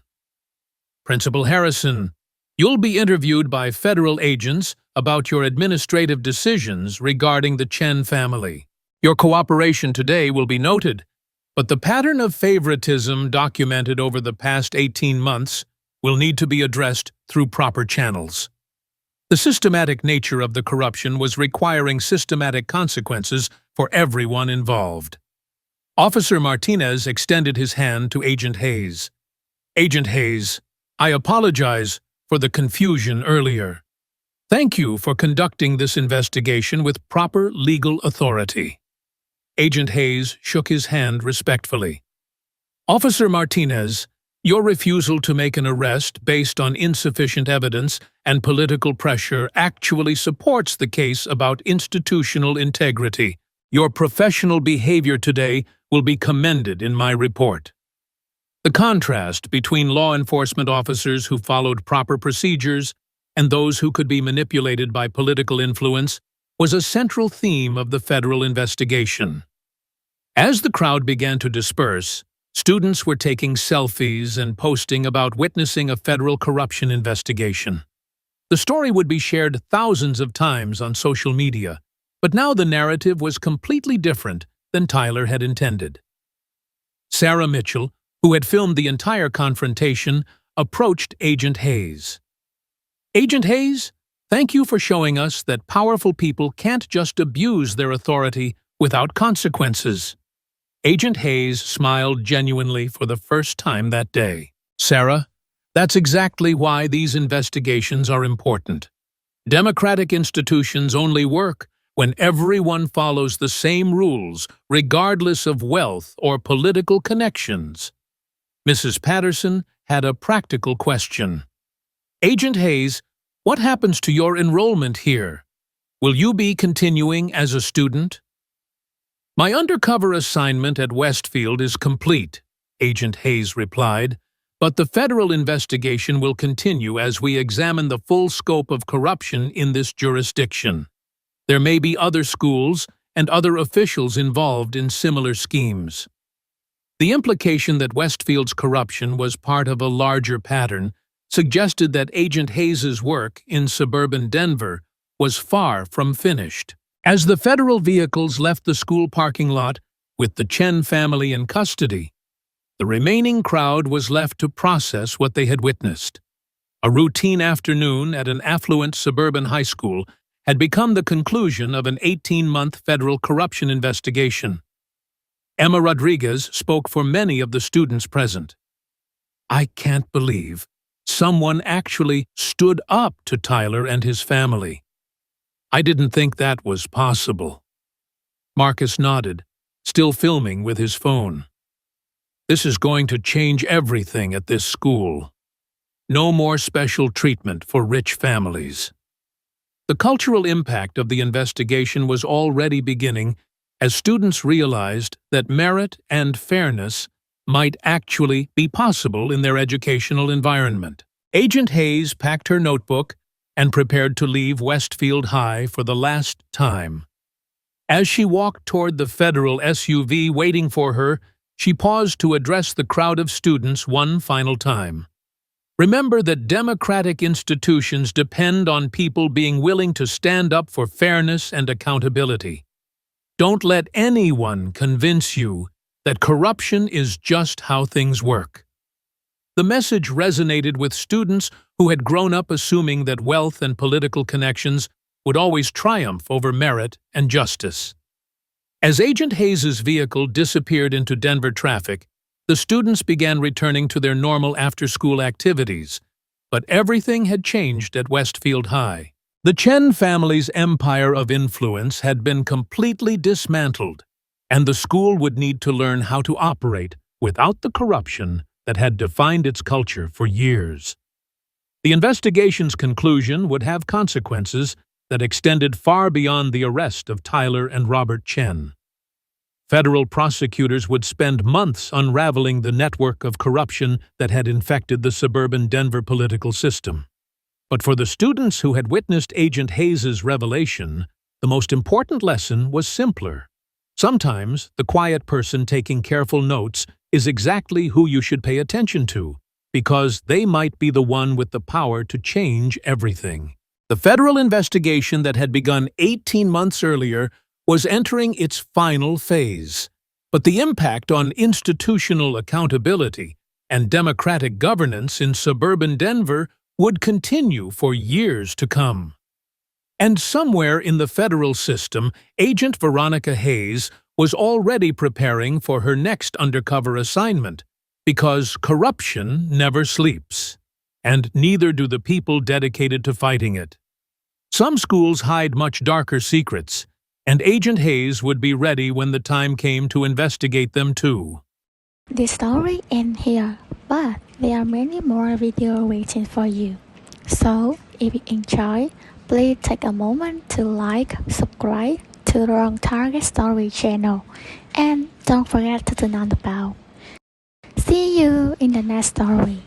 "Principal Harrison, you'll be interviewed by federal agents about your administrative decisions regarding the Chen family. Your cooperation today will be noted, but the pattern of favoritism documented over the past 18 months will need to be addressed through proper channels." The systematic nature of the corruption was requiring systematic consequences for everyone involved. Officer Martinez extended his hand to Agent Hayes. "Agent Hayes, I apologize for the confusion earlier. Thank you for conducting this investigation with proper legal authority." Agent Hayes shook his hand respectfully. "Officer Martinez, your refusal to make an arrest based on insufficient evidence and political pressure actually supports the case about institutional integrity. Your professional behavior today will be commended in my report." The contrast between law enforcement officers who followed proper procedures and those who could be manipulated by political influence was a central theme of the federal investigation. As the crowd began to disperse, students were taking selfies and posting about witnessing a federal corruption investigation. The story would be shared thousands of times on social media, but now the narrative was completely different than Tyler had intended. Sarah Mitchell, who had filmed the entire confrontation, approached Agent Hayes. "Agent Hayes, thank you for showing us that powerful people can't just abuse their authority without consequences." Agent Hayes smiled genuinely for the first time that day. "Sarah, that's exactly why these investigations are important. Democratic institutions only work when everyone follows the same rules, regardless of wealth or political connections." Mrs. Patterson had a practical question. "Agent Hayes, what happens to your enrollment here? Will you be continuing as a student?" "My undercover assignment at Westfield is complete," Agent Hayes replied, "but the federal investigation will continue as we examine the full scope of corruption in this jurisdiction. There may be other schools and other officials involved in similar schemes." The implication that Westfield's corruption was part of a larger pattern suggested that Agent Hayes's work in suburban Denver was far from finished. As the federal vehicles left the school parking lot with the Chen family in custody, the remaining crowd was left to process what they had witnessed. A routine afternoon at an affluent suburban high school had become the conclusion of an 18-month federal corruption investigation. Emma Rodriguez spoke for many of the students present. "I can't believe someone actually stood up to Tyler and his family. I didn't think that was possible." Marcus nodded, still filming with his phone. "This is going to change everything at this school. No more special treatment for rich families." The cultural impact of the investigation was already beginning as students realized that merit and fairness might actually be possible in their educational environment. Agent Hayes packed her notebook and prepared to leave Westfield High for the last time. As she walked toward the federal SUV waiting for her, she paused to address the crowd of students one final time. "Remember that democratic institutions depend on people being willing to stand up for fairness and accountability. Don't let anyone convince you that corruption is just how things work." The message resonated with students who had grown up assuming that wealth and political connections would always triumph over merit and justice. As Agent Hayes's vehicle disappeared into Denver traffic, the students began returning to their normal after-school activities, but everything had changed at Westfield High. The Chen family's empire of influence had been completely dismantled, and the school would need to learn how to operate without the corruption that had defined its culture for years. The investigation's conclusion would have consequences that extended far beyond the arrest of Tyler and Robert Chen. Federal prosecutors would spend months unraveling the network of corruption that had infected the suburban Denver political system. But for the students who had witnessed Agent Hayes's revelation, the most important lesson was simpler. Sometimes, the quiet person taking careful notes is exactly who you should pay attention to, because they might be the one with the power to change everything. The federal investigation that had begun 18 months earlier was entering its final phase. But the impact on institutional accountability and democratic governance in suburban Denver would continue for years to come. And somewhere in the federal system, Agent Veronica Hayes was already preparing for her next undercover assignment, because corruption never sleeps, and neither do the people dedicated to fighting it. Some schools hide much darker secrets, and Agent Hayes would be ready when the time came to investigate them too. The story ends here, but there are many more videos waiting for you. So, if you enjoy, please take a moment to like, subscribe to the Wrong Target Story channel, and don't forget to turn on the bell. See you in the next story.